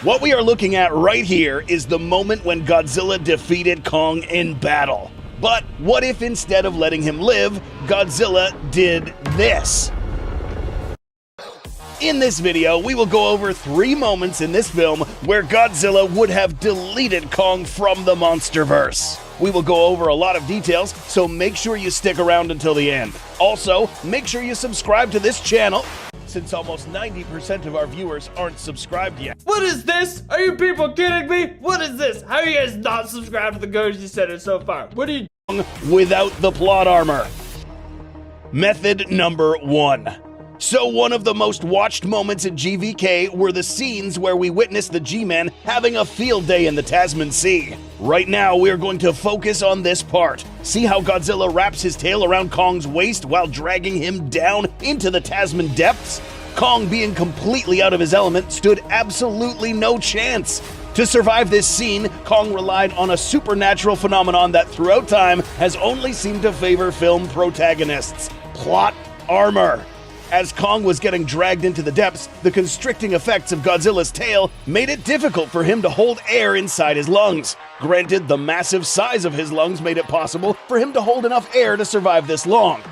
What we are looking at right here is the moment when Godzilla defeated Kong in battle. But what if instead of letting him live, Godzilla did this? In this video, we will go over 3 moments in this film where Godzilla would have deleted Kong from the Monsterverse. We will go over a lot of details, so make sure you stick around until the end. Also, make sure you subscribe to this channel, since almost 90% of our viewers aren't subscribed yet. What is this? Are you people kidding me? What is this? How are you guys not subscribed to the Goji Center so far? What are you doing? Without the plot armor. Method number 1. So one of the most watched moments in GVK were the scenes where we witnessed the G-Man having a field day in the Tasman Sea. Right now, we're going to focus on this part. See how Godzilla wraps his tail around Kong's waist while dragging him down into the Tasman depths? Kong, being completely out of his element, stood absolutely no chance. To survive this scene, Kong relied on a supernatural phenomenon that throughout time has only seemed to favor film protagonists: plot armor. As Kong was getting dragged into the depths, the constricting effects of Godzilla's tail made it difficult for him to hold air inside his lungs. Granted, the massive size of his lungs made it possible for him to hold enough air to survive this long.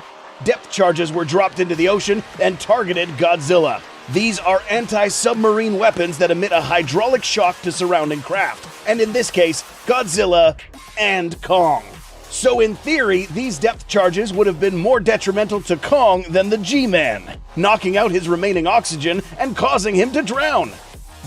Depth charges were dropped into the ocean and targeted Godzilla. These are anti-submarine weapons that emit a hydraulic shock to surrounding craft, and in this case, Godzilla and Kong. So in theory, these depth charges would have been more detrimental to Kong than the G-Man, knocking out his remaining oxygen and causing him to drown.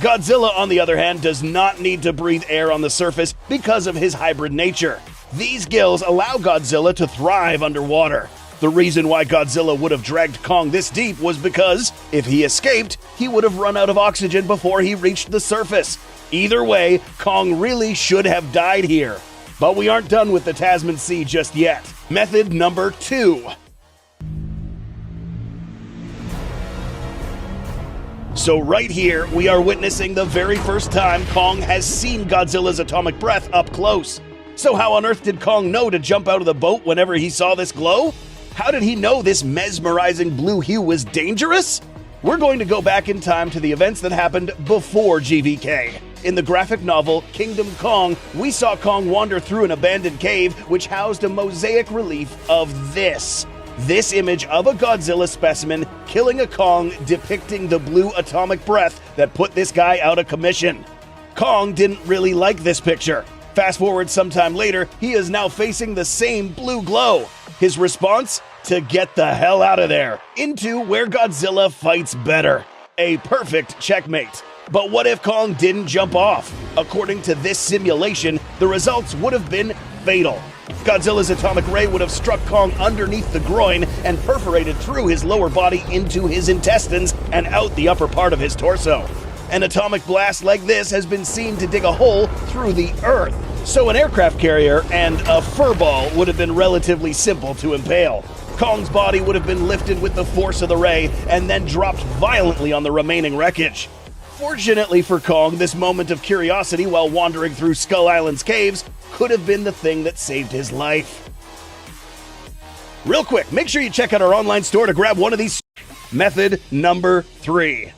Godzilla, on the other hand, does not need to breathe air on the surface because of his hybrid nature. These gills allow Godzilla to thrive underwater. The reason why Godzilla would have dragged Kong this deep was because, if he escaped, he would have run out of oxygen before he reached the surface. Either way, Kong really should have died here. But we aren't done with the Tasman Sea just yet. Method number 2. So right here, we are witnessing the very first time Kong has seen Godzilla's atomic breath up close. So how on earth did Kong know to jump out of the boat whenever he saw this glow? How did he know this mesmerizing blue hue was dangerous? We're going to go back in time to the events that happened before GVK. In the graphic novel Kingdom Kong, we saw Kong wander through an abandoned cave which housed a mosaic relief of this. This image of a Godzilla specimen killing a Kong, depicting the blue atomic breath that put this guy out of commission. Kong didn't really like this picture. Fast forward sometime later, he is now facing the same blue glow. His response? To get the hell out of there, into where Godzilla fights better. A perfect checkmate. But what if Kong didn't jump off? According to this simulation, the results would have been fatal. Godzilla's atomic ray would have struck Kong underneath the groin and perforated through his lower body into his intestines and out the upper part of his torso. An atomic blast like this has been seen to dig a hole through the earth. So an aircraft carrier and a furball would have been relatively simple to impale. Kong's body would have been lifted with the force of the ray and then dropped violently on the remaining wreckage. Fortunately for Kong, this moment of curiosity while wandering through Skull Island's caves could have been the thing that saved his life. Real quick, make sure you check out our online store to grab one of these. Method number 3.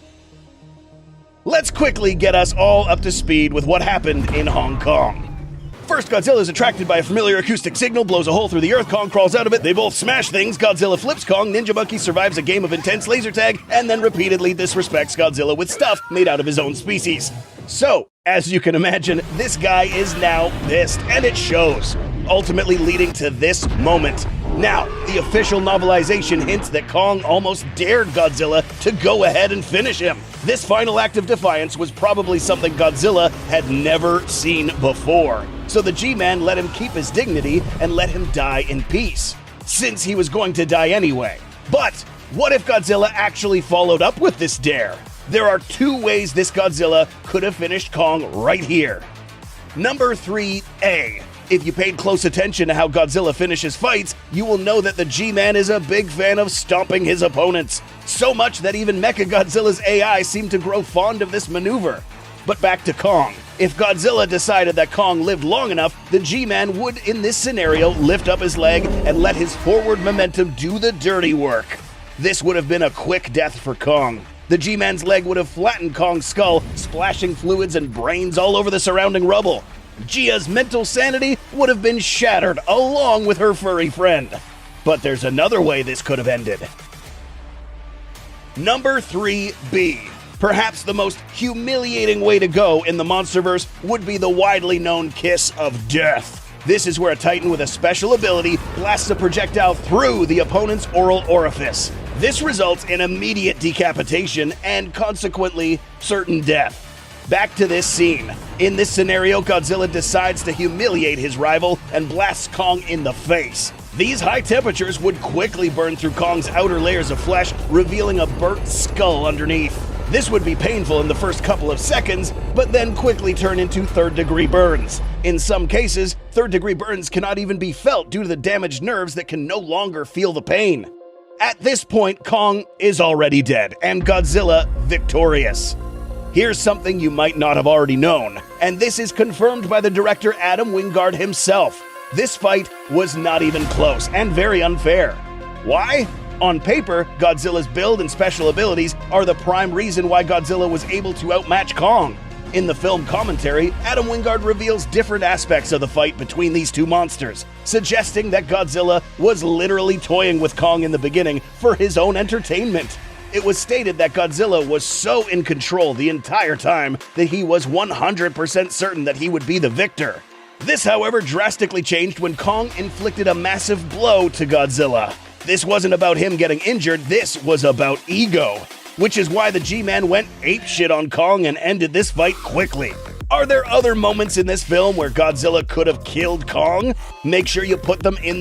Let's quickly get us all up to speed with what happened in Hong Kong. First, Godzilla is attracted by a familiar acoustic signal, blows a hole through the earth, Kong crawls out of it, they both smash things, Godzilla flips Kong, Ninja Monkey survives a game of intense laser tag, and then repeatedly disrespects Godzilla with stuff made out of his own species. So, as you can imagine, this guy is now pissed, and it shows, ultimately leading to this moment. Now, the official novelization hints that Kong almost dared Godzilla to go ahead and finish him. This final act of defiance was probably something Godzilla had never seen before. So the G-Man let him keep his dignity and let him die in peace, since he was going to die anyway. But what if Godzilla actually followed up with this dare? There are 2 ways this Godzilla could have finished Kong right here. Number 3A. If you paid close attention to how Godzilla finishes fights, you will know that the G-Man is a big fan of stomping his opponents. So much that even Mechagodzilla's AI seemed to grow fond of this maneuver. But back to Kong. If Godzilla decided that Kong lived long enough, the G-Man would, in this scenario, lift up his leg and let his forward momentum do the dirty work. This would have been a quick death for Kong. The G-Man's leg would have flattened Kong's skull, splashing fluids and brains all over the surrounding rubble. Gia's mental sanity would have been shattered along with her furry friend. But there's another way this could have ended. Number 3B. Perhaps the most humiliating way to go in the Monsterverse would be the widely known kiss of death. This is where a Titan with a special ability blasts a projectile through the opponent's oral orifice. This results in immediate decapitation and consequently certain death. Back to this scene. In this scenario, Godzilla decides to humiliate his rival and blasts Kong in the face. These high temperatures would quickly burn through Kong's outer layers of flesh, revealing a burnt skull underneath. This would be painful in the first couple of seconds, but then quickly turn into third-degree burns. In some cases, third-degree burns cannot even be felt due to the damaged nerves that can no longer feel the pain. At this point, Kong is already dead, and Godzilla victorious. Here's something you might not have already known, and this is confirmed by the director Adam Wingard himself. This fight was not even close, and very unfair. Why? On paper, Godzilla's build and special abilities are the prime reason why Godzilla was able to outmatch Kong. In the film commentary, Adam Wingard reveals different aspects of the fight between these two monsters, suggesting that Godzilla was literally toying with Kong in the beginning for his own entertainment. It was stated that Godzilla was so in control the entire time that he was 100% certain that he would be the victor. This, however, drastically changed when Kong inflicted a massive blow to Godzilla. This wasn't about him getting injured, this was about ego, which is why the G-Man went apeshit on Kong and ended this fight quickly. Are there other moments in this film where Godzilla could have killed Kong? Make sure you put them in